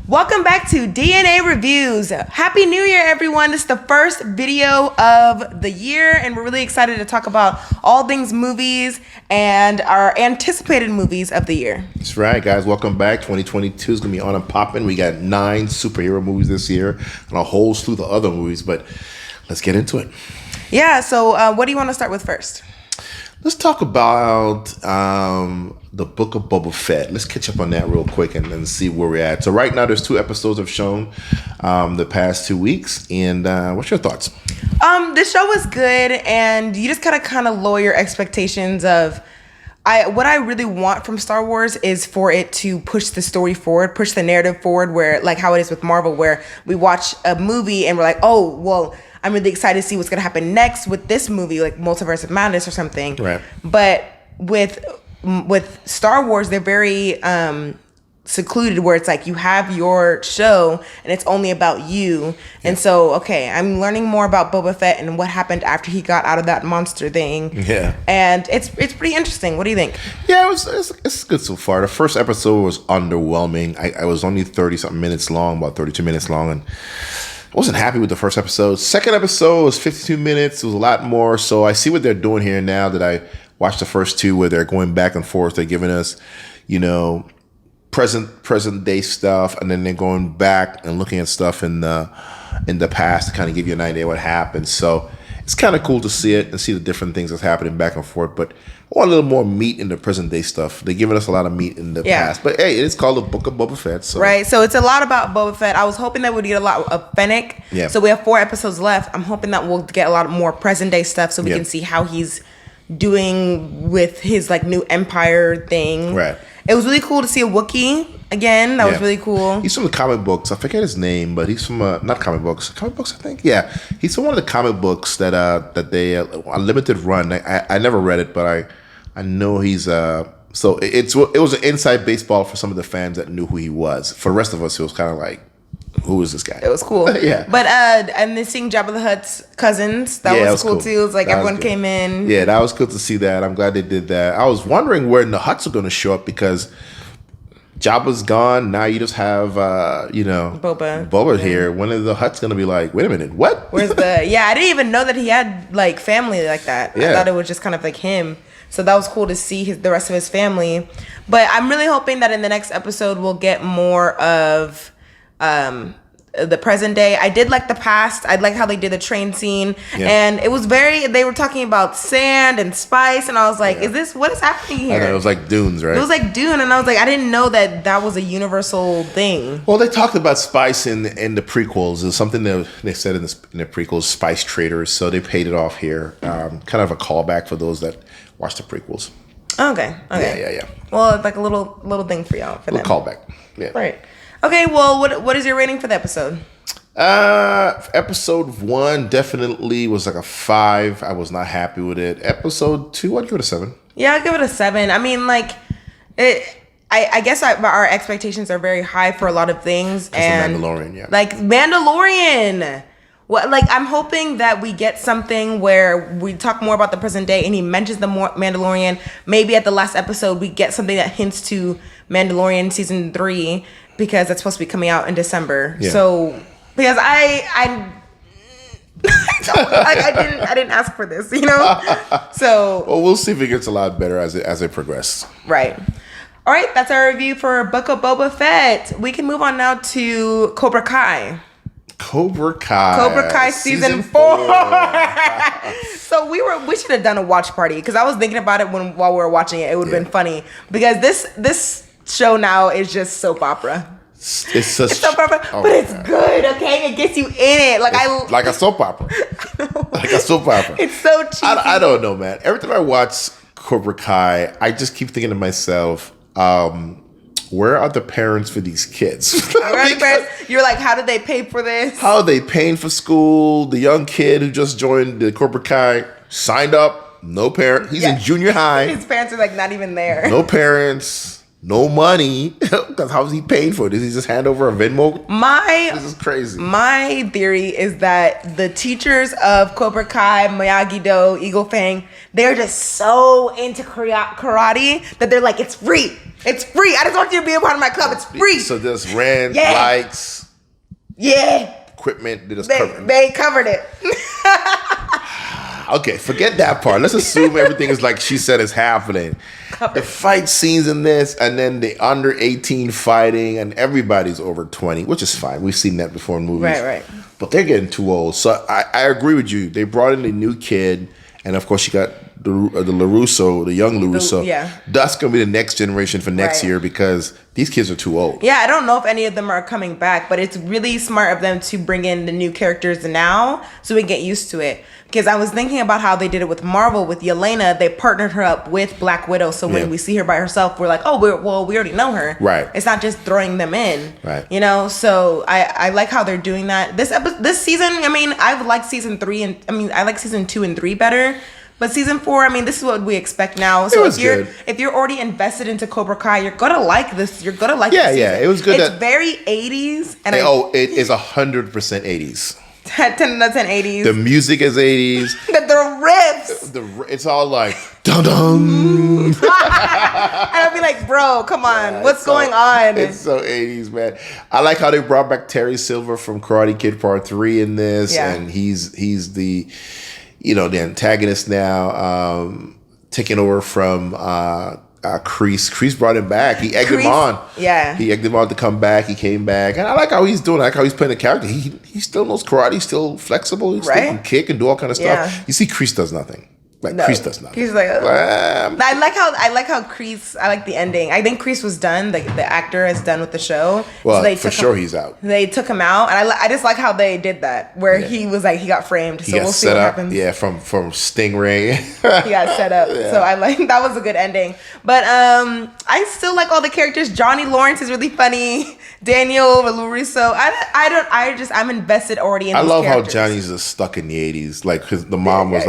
Welcome back to DNA Reviews. Happy New Year, everyone. This is the first video of the year, and we're really excited to talk about all things movies and our anticipated movies of the year. That's right, guys. Welcome back. 2022 is going to be on and popping. We got 9 superhero movies this year and a whole slew of other movies, but let's get into it. Yeah, so what do you want to start with first? Let's talk about the book of Boba Fett. Let's catch up on that real quick and then see where we're at. So right now, there's 2 episodes I've shown the past 2 weeks. And what's your thoughts? The show was good, and you just gotta kind of lower your expectations of. What I really want from Star Wars is for it to push the story forward, push the narrative forward, where like how it is with Marvel, where we watch a movie and we're like, oh, well, I'm really excited to see what's gonna happen next with this movie, like Multiverse of Madness or something. Right. But with Star Wars, they're very secluded, where it's like you have your show and it's only about you. Yeah. And so, okay, I'm learning more about Boba Fett and what happened after he got out of that monster thing. Yeah. And it's pretty interesting. What do you think? Yeah, it's good so far. The first episode was underwhelming. I was only 30-something minutes long, about 32 minutes long, and I wasn't happy with the first episode. Second episode was 52 minutes. It was a lot more. So I see what they're doing here now that I watched the first 2, where they're going back and forth. They're giving us, present day stuff, and then they're going back and looking at stuff in the past to kind of give you an idea what happened. So it's kind of cool to see it and see the different things that's happening back and forth. But I want a little more meat in the present day stuff. They're giving us a lot of meat in the past. But hey, it's called the Book of Boba Fett. So. Right. So it's a lot about Boba Fett. I was hoping that we'd get a lot of Fennec. Yeah. So we have 4 episodes left. I'm hoping that we'll get a lot more present day stuff so we can see how he's doing with his like new empire thing. Right. It was really cool to see a Wookiee again. That was really cool. He's from the comic books. I forget his name, but he's from not comic books. Comic books, I think. Yeah, he's from one of the comic books that they a limited run. I never read it, but I know he's so it was an inside baseball for some of the fans that knew who he was. For the rest of us, it was kind of like, who is this guy? It was cool. Yeah. But and then seeing Jabba the Hutt's cousins, that was cool too. It was like everyone came in. Yeah, that was good to see that. I'm glad they did that. I was wondering where the Hutts are going to show up, because Jabba's gone. Now you just have Boba here. When are the Hutts going to be like, wait a minute, what? Where's I didn't even know that he had like family like that. Yeah. I thought it was just kind of like him. So that was cool to see the rest of his family. But I'm really hoping that in the next episode we'll get more of the present day. I did like the past. I like how they did the train scene, and it was they were talking about sand and spice, and I was like, what is happening here? I know, it was like dunes, right? It was like Dune, and I was like, I didn't know that was a universal thing. Well, they talked about spice in the prequels. It's something that they said in the prequels, spice traders, so they paid it off here. Kind of a callback for those that watched the prequels. Okay. Yeah. Well, it's like a little thing for y'all. A callback. Yeah. Right. Okay, well, what is your rating for the episode? Episode 1 definitely was like a 5. I was not happy with it. Episode 2, I'd give it a 7. Yeah, I'd give it a 7. I mean, like, I guess our expectations are very high for a lot of things. And Mandalorian, yeah. Like, Mandalorian. What, like, I'm hoping that we get something where we talk more about the present day and he mentions the Mandalorian. Maybe at the last episode we get something that hints to Mandalorian season 3, because that's supposed to be coming out in December. Yeah. So because I didn't ask for this, So well, we'll see if it gets a lot better as it progresses. Right. All right, that's our review for Book of Boba Fett. We can move on now to Cobra Kai. Cobra Kai season 4. So we should have done a watch party, because I was thinking about it while we were watching it. It would have been funny, because this show now is just soap opera. It's soap opera, but it's good. Okay, it gets you in it. Like a soap opera. Like a soap opera. It's so cheesy. I don't know, man. Every time I watch Cobra Kai, I just keep thinking to myself, where are the parents for these kids? You're like, how did they pay for this? How are they paying for school? The young kid who just joined the Cobra Kai signed up, no parent. He's in junior high. His parents are like not even there. No parents. No money, because how's he paying for it? Does he just hand over a Venmo? This is crazy. My theory is that the teachers of Cobra Kai, Miyagi-Do, Eagle Fang, they're just so into karate that they're like, it's free. It's free. I just want you to be a part of my club. It's free. So there's rent, lights, equipment. They covered it. Okay, forget that part. Let's assume everything is like she said is happening. The fight scenes in this, and then the under 18 fighting, and everybody's over 20, which is fine. We've seen that before in movies. Right. But they're getting too old. So I agree with you. They brought in a new kid, and of course you got the LaRusso, the young LaRusso. That's going to be the next generation for next year because these kids are too old. Yeah, I don't know if any of them are coming back, but it's really smart of them to bring in the new characters now so we can get used to it. Because I was thinking about how they did it with Marvel, with Yelena. They partnered her up with Black Widow. So when we see her by herself, we're like, oh, we already know her. Right. It's not just throwing them in. Right. You know, so I like how they're doing that. This season, I mean, I like season 3 and I like season 2 and 3 better. But season 4, I mean, this is what we expect now. So if you're already invested into Cobra Kai, you're gonna like this. You're gonna like this season. Yeah, it was good. It's very 80s. And it is 100% 80s. 10 out of 10 80s. The music is 80s. The riffs. It's all like dum dum. And I'll be like, bro, come on, what's going on? It's so 80s, man. I like how they brought back Terry Silver from Karate Kid Part 3 in this, and he's the the antagonist now, taking over from Kreese. Kreese brought him back. He egged him on. Yeah. He egged him on to come back. He came back. And I like how he's doing. I like how he's playing the character. He still knows karate. He's still flexible. He still can kick and do all kind of stuff. You see, Kreese does nothing. Kreese does nothing. He's like, I like how Kreese. I like the ending. I think Kreese was done. The actor is done with the show. Well, so he's out. They took him out, and I just like how they did that, where he was like he got framed. So we'll see what happens. Yeah, from Stingray. He got set up. So I like that was a good ending. But I still like all the characters. Johnny Lawrence is really funny. Daniel LaRusso. I'm invested already in. I these love characters. how Johnny's just stuck in the 80s. Like the mom was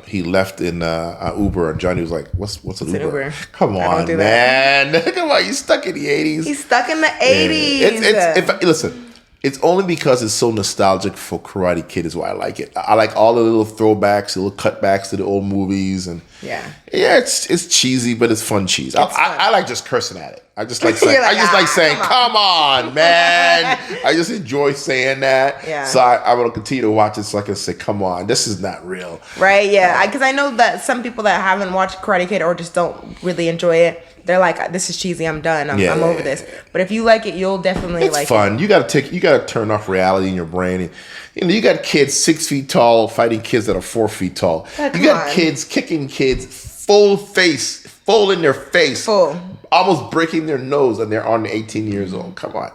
he left in Uber, and Johnny was like, "What's an Uber? Come on, man! Come on, you stuck in the 80s. He's stuck in the 80s. Listen, it's only because it's so nostalgic for Karate Kid is why I like it. I like all the little throwbacks, the little cutbacks to the old movies, and it's cheesy, but it's fun cheese. I like just cursing at it. I just like saying, come on, man. I just enjoy saying that. Yeah. So I want to continue to watch it so I can say, come on, this is not real. Right, yeah. Because I know that some people that haven't watched Karate Kid or just don't really enjoy it, they're like, this is cheesy, I'm done. I'm over this. But if you like it, you'll definitely like fun. it. You gotta turn off reality in your brain. And, you got kids 6 feet tall fighting kids that are 4 feet tall. You got kids kicking kids full in their face. Almost breaking their nose, and they're on 18 years old. Come on.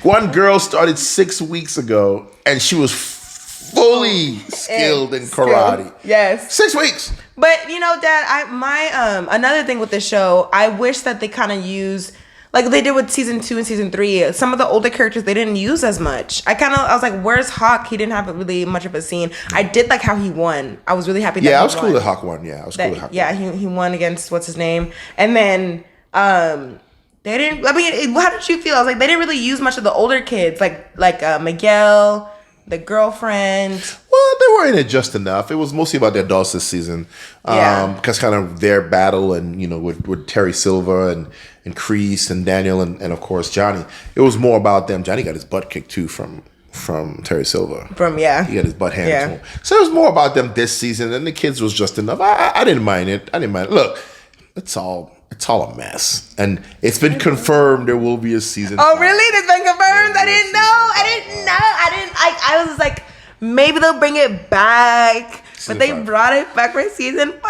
One girl started 6 weeks ago, and she was fully skilled in karate. Yes. 6 weeks. But, Dad, another thing with the show, I wish that they kind of use, like they did with season 2 and season 3, some of the older characters they didn't use as much. I was like, where's Hawk? He didn't have really much of a scene. I did like how he won. I was really happy that he won. I was cool that Hawk won. Yeah, I was cool that Hawk won. He won against, what's his name? And then they didn't, how did you feel? I was like, they didn't really use much of the older kids, like Miguel, the girlfriend. Well, they were in it just enough. It was mostly about the adults this season. Because kind of their battle and, with Terry Silver and Kreese and Daniel and of course Johnny. It was more about them. Johnny got his butt kicked too from Terry Silver. He got his butt handed to him. So it was more about them this season, and the kids was just enough. I didn't mind it. Look, it's all a mess, and it's been confirmed there will be a season. Oh, really? It's been confirmed? I didn't know. I was like, maybe they'll bring it back, but they brought it back for season 5.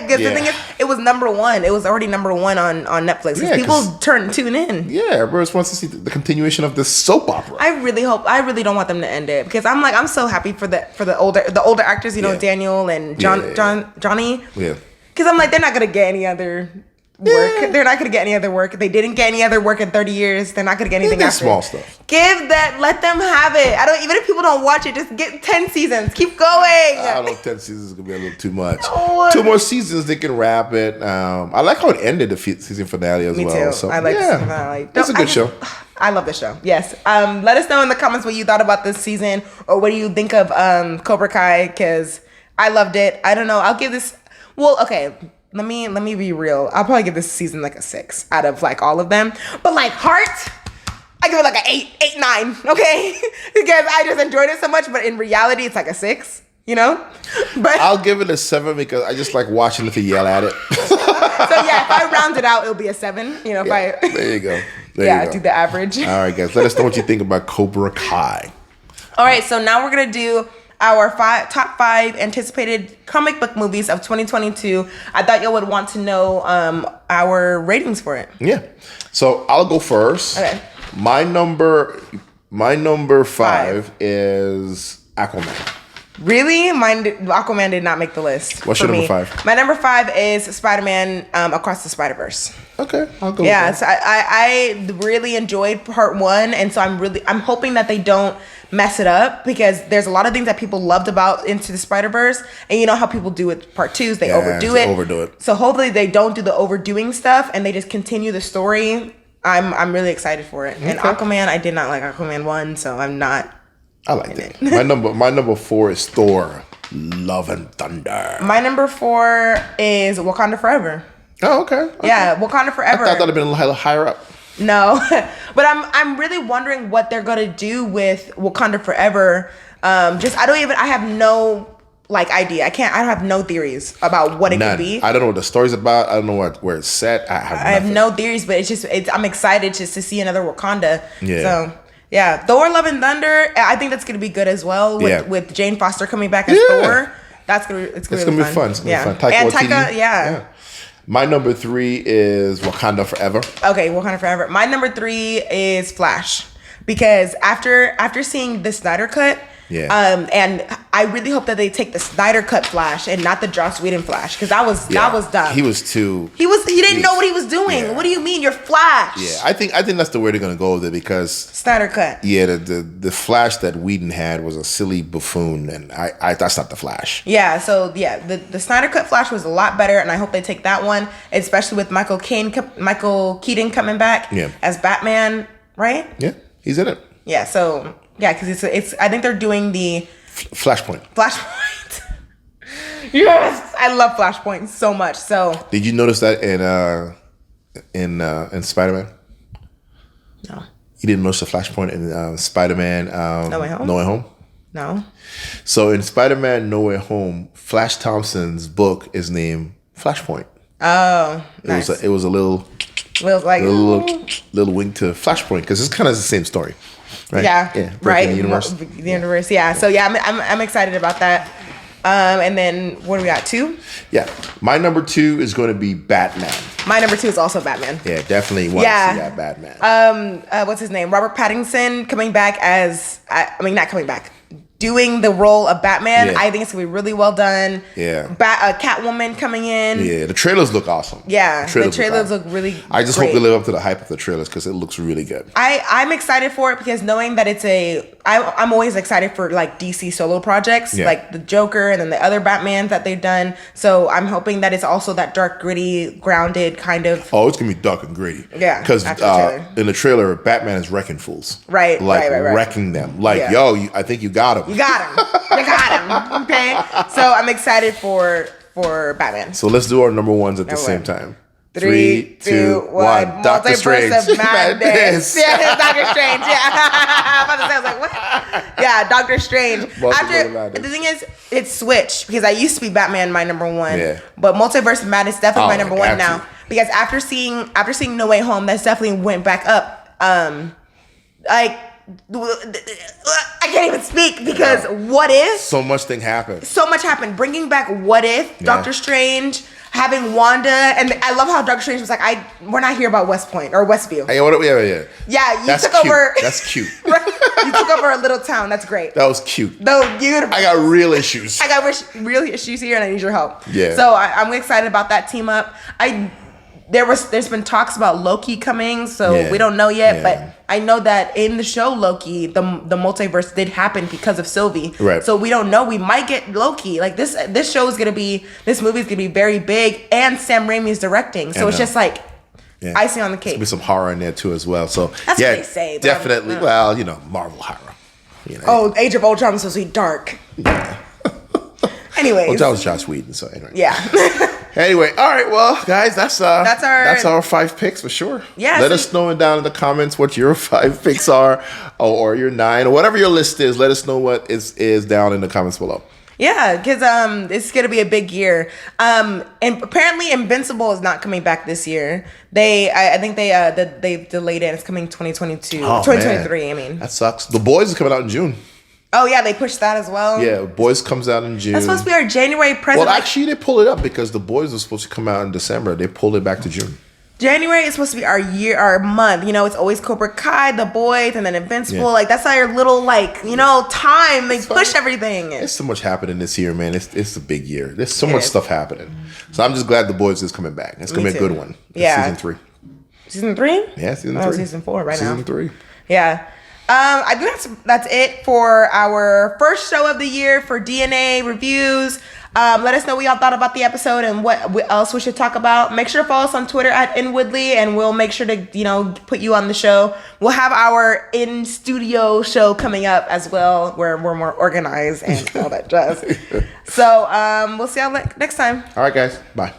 Because the thing is, it was number 1. It was already number 1 on Netflix. People tune in. Yeah, everyone wants to see the continuation of this soap opera. I really don't want them to end it, because I'm so happy for the older actors. Daniel and Johnny. Yeah. Because I'm like, they're not gonna get any other work. Yeah. They're not going to get any other work. They didn't get any other work in 30 years. They're not going to get anything after. Small stuff. Let them have it. Even if people don't watch it, just get 10 seasons. Keep going. I don't know, 10 seasons is going to be a little too much. No. 2 more seasons, they can wrap it. I like how it ended the season finale as well. Me too. So, I like the season finale. It's a good show. I love the show. Yes. Let us know in the comments what you thought about this season, or what do you think of Cobra Kai, because I loved it. I don't know. I'll give this... Well, okay. let me be real. I'll probably give this season like a 6 out of like all of them. But like Heart, I give it like an 8, 9, okay? Because I just enjoyed it so much, but in reality, it's like a 6, you know? But I'll give it a 7 because I just like watching it to yell at it. So yeah, if I round it out, it'll be a 7. You know, if I there you go. There you go. do the average. All right, guys, let us know what you think about Cobra Kai. All right, so now we're gonna do our top 5 anticipated comic book movies of 2022. I thought y'all would want to know our ratings for it. Yeah. So I'll go first. Okay. My number 5 is Aquaman. Really? Aquaman did not make the list. What's your number 5? My number 5 is Spider-Man Across the Spider-Verse. Okay, I'll go. Yeah, so I really enjoyed part 1, and so I'm hoping that they don't mess it up, because there's a lot of things that people loved about Into the Spider-Verse, and you know how people do with part 2s, they overdo it. So hopefully they don't do the overdoing stuff and they just continue the story. I'm really excited for it. Okay. And Aquaman, I did not like Aquaman 1, so I'm not. I liked it. My number 4 is Thor: Love and Thunder. My number 4 is Wakanda Forever. Oh, okay. Yeah, Wakanda Forever. I thought that'd have been a little higher up. No, but I'm really wondering what they're gonna do with Wakanda Forever. I have no idea. I don't have no theories about what it could be. I don't know what the story's about. I don't know where it's set. I have no theories, but I'm excited just to see another Wakanda. Yeah. So yeah, Thor: Love and Thunder. I think that's gonna be good as well. With Jane Foster coming back as Thor. It's gonna be fun. It's gonna be fun. And Taika, yeah. My number 3 is Wakanda Forever. Okay, Wakanda Forever. My number 3 is Flash, because after seeing the Snyder Cut, and I really hope that they take the Snyder Cut Flash and not the Joss Whedon Flash, because that was dumb. He didn't know what he was doing. Yeah. What do you mean you're Flash? Yeah, I think that's the way they're gonna go with it, because Snyder Cut. Yeah, the Flash that Whedon had was a silly buffoon, and I that's not the Flash. Yeah, so the Snyder Cut Flash was a lot better, and I hope they take that one, especially with Michael Keaton coming back as Batman, right? Yeah, he's in it. Yeah, so because it's I think they're doing the Flashpoint. Yes, I love Flashpoint so much. So did you notice that in Spider-Man? No. You didn't notice the Flashpoint in Spider-Man No Way Home? No Way Home? No. So in Spider-Man No Way Home, Flash Thompson's book is named Flashpoint. Oh, nice. It was a little wink to Flashpoint, because it's kind of the same story. Right? Yeah, right. The universe. The universe, yeah. So yeah, I'm excited about that. And then what do we got? 2? Yeah, my number 2 is going to be Batman. My number 2 is also Batman. Yeah, definitely want to see that Batman. What's his name? Robert Pattinson coming back not coming back. Doing the role of Batman. I think it's gonna be really well done. Yeah. Catwoman coming in. Yeah, the trailers look awesome. Yeah, the trailers look really I just hope they live up to the hype of the trailers, because it looks really good. I'm excited for it, because knowing that I'm always excited for DC solo projects, like the Joker and then the other Batmans that they've done. So I'm hoping that it's also that dark, gritty, grounded kind of. Oh, it's gonna be dark and gritty. Yeah, because in the trailer, Batman is wrecking fools. Right, right. Wrecking them. Yo, I think you got him. You got him. Okay. So I'm excited for Batman. So let's do our number 1s at the same time. 3, 2, 1. Doctor Strange. Madness. Yeah, Doctor Strange. Yeah. I'm about to say, I was like, what? Yeah, Doctor Strange. The thing is, it's switched, because I used to be Batman my number 1. Yeah. But Multiverse of Madness definitely my number 1 now. Because after seeing No Way Home, that's definitely went back up. I can't even speak, because what if? So much happened. Bringing back What If, Doctor Strange, having Wanda, and I love how Doctor Strange was like, we're not here about West Point or Westview. Yeah, you took over. That's cute. You took over a little town. That's great. That was cute. No, I got real issues. I got real issues here, and I need your help. Yeah. So I'm excited about that team up. There's been talks about Loki coming, so we don't know yet, but I know that in the show Loki, the multiverse did happen because of Sylvie. Right. So we don't know. We might get Loki. This movie is gonna be very big, and Sam Raimi is directing. So it's just icing on the cake. There'll be some horror in there too as well. So that's what they say. Definitely. Well, Marvel horror. Age of Ultron was supposed to be dark. Yeah. Anyways. Well, that was Joss Whedon, so anyway. Yeah. Anyway, all right, well, guys, that's our 5 picks for sure. Yeah. Let us know down in the comments what your 5 picks are, or your 9, or whatever your list is. Let us know what is down in the comments below. Yeah, because it's gonna be a big year. And apparently, Invincible is not coming back this year. I think they've delayed it. It's coming 2022, 2023. Man. I mean, that sucks. The Boys is coming out in June. Oh yeah, they pushed that as well. Yeah, Boys comes out in June. That's supposed to be our January present. Well, actually, they pulled it up because The Boys was supposed to come out in December. They pulled it back to June. January is supposed to be our month. You know, it's always Cobra Kai, The Boys, and then Invincible. Yeah. Like that's our little time. They push everything. There's so much happening this year, man. It's a big year. There's so much stuff happening. So I'm just glad The Boys is coming back. It's gonna be a good one. Yeah. Season 3. Season 3? Yeah, season 3. Oh, season 4 now. Season 3. Yeah. I think that's it for our first show of the year for DNA reviews. Let us know what y'all thought about the episode and what else we should talk about. Make sure to follow us on Twitter at InWoodley, and we'll make sure to put you on the show. We'll have our in studio show coming up as well, where we're more organized and all that jazz. So we'll see y'all next time. All right, guys. Bye.